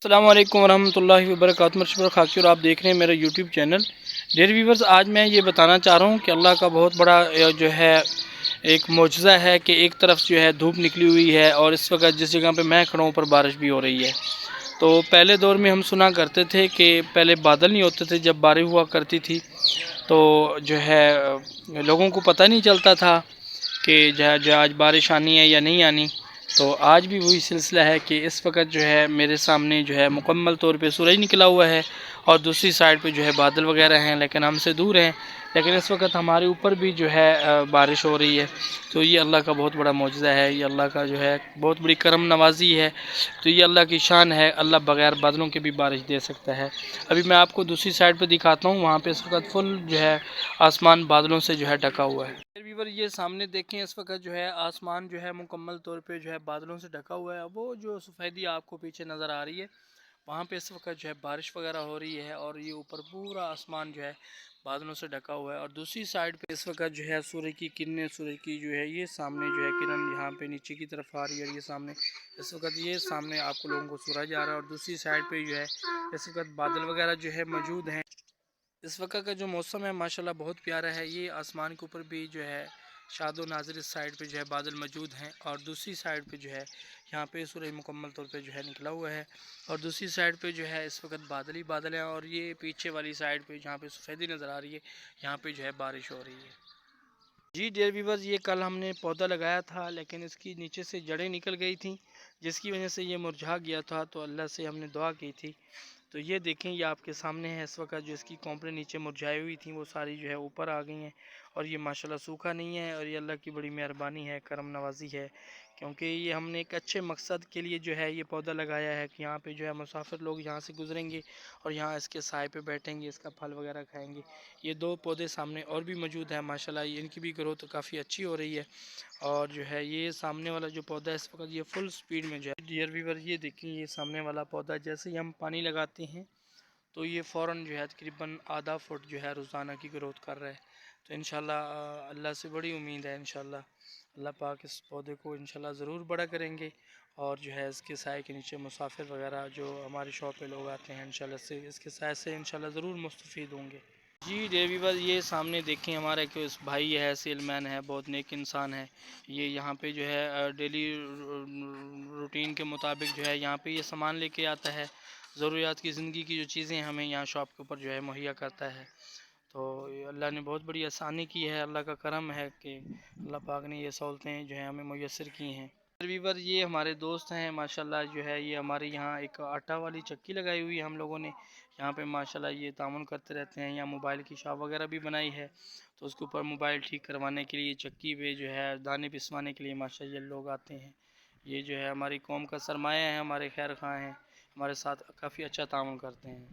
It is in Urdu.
السلام علیکم ورحمۃ اللہ وبرکاتہ، مرحبا خاکی، اور آپ دیکھ رہے ہیں میرا یوٹیوب چینل ڈیئر ویورز۔ آج میں یہ بتانا چاہ رہا ہوں کہ اللہ کا بہت بڑا جو ہے ایک معجزہ ہے کہ ایک طرف جو ہے دھوپ نکلی ہوئی ہے، اور اس وقت جس جگہ پہ میں کھڑا ہوں پر بارش بھی ہو رہی ہے۔ تو پہلے دور میں ہم سنا کرتے تھے کہ پہلے بادل نہیں ہوتے تھے، جب بارش ہوا کرتی تھی تو جو ہے لوگوں کو پتہ نہیں چلتا تھا کہ جو آج بارش آنی ہے یا نہیں آنی۔ تو آج بھی وہی سلسلہ ہے کہ اس وقت جو ہے میرے سامنے جو ہے مکمل طور پہ سورج نکلا ہوا ہے، اور دوسری سائڈ پہ جو ہے بادل وغیرہ ہیں، لیکن ہم سے دور ہیں، لیکن اس وقت ہمارے اوپر بھی جو ہے بارش ہو رہی ہے۔ تو یہ اللہ کا بہت بڑا معجزہ ہے، یہ اللہ کا جو ہے بہت بڑی کرم نوازی ہے۔ تو یہ اللہ کی شان ہے، اللہ بغیر بادلوں کے بھی بارش دے سکتا ہے۔ ابھی میں آپ کو دوسری سائڈ پہ دکھاتا ہوں، وہاں پہ اس وقت فل جو ہے آسمان بادلوں سے جو ہے ڈھکا ہوا ہے۔ ویور یہ سامنے دیکھیں، اس وقت جو ہے آسمان جو ہے مکمل طور پہ جو ہے بادلوں سے ڈھکا ہوا ہے۔ وہ جو سفیدی آپ کو پیچھے نظر آ رہی ہے، وہاں پہ اس وقت جو ہے بارش وغیرہ ہو رہی ہے، اور یہ اوپر پورا آسمان جو ہے بادلوں سے ڈھکا ہوا ہے۔ اور دوسری سائڈ پہ اس وقت جو ہے سورج کی کرنیں، سورج کی جو ہے یہ سامنے جو ہے کرن یہاں پہ نیچے کی طرف آ رہی ہے، اور یہ سامنے اس وقت یہ سامنے آپ کو لوگوں کو سورج آ رہا ہے، اور دوسری سائڈ پہ جو ہے اس وقت بادل وغیرہ جو ہے موجود ہیں۔ اس وقت کا جو موسم ہے ماشاءاللہ بہت پیارا ہے۔ یہ آسمان کے اوپر بھی جو ہے شاد و ناظر اس سائڈ پہ جو ہے بادل موجود ہیں، اور دوسری سائڈ پہ جو ہے یہاں پہ سورج مکمل طور پہ جو ہے نکلا ہوا ہے، اور دوسری سائڈ پہ جو ہے اس وقت بادل ہی بادل ہیں، اور یہ پیچھے والی سائڈ پہ جہاں پہ سفیدی نظر آ رہی ہے، یہاں پہ جو ہے بارش ہو رہی ہے۔ جی ڈیئر ویورز، یہ کل ہم نے پودا لگایا تھا، لیکن اس کی نیچے سے جڑیں نکل گئی تھیں، جس کی وجہ سے یہ مرجھا گیا تھا۔ تو اللہ سے ہم نے دعا کی تھی، تو یہ دیکھیں یہ آپ کے سامنے ہے۔ اس وقت جو اس کی کونپلیں نیچے مرجھائی ہوئی تھیں وہ ساری جو ہے اوپر آ گئی ہیں، اور یہ ماشاءاللہ سوکھا نہیں ہے، اور یہ اللہ کی بڑی مہربانی ہے، کرم نوازی ہے، کیونکہ یہ ہم نے ایک اچھے مقصد کے لیے جو ہے یہ پودا لگایا ہے کہ یہاں پہ جو ہے مسافر لوگ یہاں سے گزریں گے اور یہاں اس کے سائے پہ بیٹھیں گے، اس کا پھل وغیرہ کھائیں گے۔ یہ دو پودے سامنے اور بھی موجود ہیں، ماشاءاللہ ان کی بھی گروتھ کافی اچھی ہو رہی ہے، اور جو ہے یہ سامنے والا جو پودا ہے اس وقت یہ فل سپیڈ میں جو ہے ڈیئر ویور یہ دیکھیں، یہ سامنے والا پودا جیسے ہی ہم پانی لگاتے ہیں تو یہ فوراً جو ہے تقریباً آدھا فٹ جو ہے روزانہ کی گروتھ کر رہا ہے۔ تو انشاءاللہ اللہ سے بڑی امید ہے، انشاءاللہ اللہ پاک اس پودے کو انشاءاللہ ضرور بڑا کریں گے، اور جو ہے اس کے سائے کے نیچے مسافر وغیرہ جو ہماری شاپ پہ لوگ آتے ہیں انشاءاللہ سے اس کے سائے سے انشاءاللہ ضرور مستفید ہوں گے۔ جی ڈیئر ویور یہ سامنے دیکھیں ہمارا ایک بھائی ہے، سیل مین ہے، بہت نیک انسان ہے۔ یہ یہاں پہ جو ہے ڈیلی روٹین کے مطابق جو ہے یہاں پہ یہ سامان لے کے آتا ہے، ضروریات کی زندگی کی جو چیزیں ہمیں یہاں شاپ کے اوپر جو ہے مہیا کرتا ہے۔ تو اللہ نے بہت بڑی آسانی کی ہے، اللہ کا کرم ہے کہ اللہ پاک نے یہ سہولتیں جو ہیں ہمیں میسر کی ہیں۔ ویور یہ ہمارے دوست ہیں، ماشاءاللہ جو ہے یہ ہمارے یہاں ایک آٹا والی چکی لگائی ہوئی ہے ہم لوگوں نے یہاں پہ، ماشاءاللہ یہ تعاون کرتے رہتے ہیں۔ یہاں موبائل کی شاپ وغیرہ بھی بنائی ہے، تو اس کے اوپر موبائل ٹھیک کروانے کے لیے چکی پہ جو ہے دانے پسوانے کے لیے ماشاءاللہ یہ لوگ آتے ہیں۔ یہ جو ہے ہماری قوم کا سرمایہ ہے، ہمارے خیر خواہ ہیں، ہمارے ساتھ کافی اچھا تعاون کرتے ہیں۔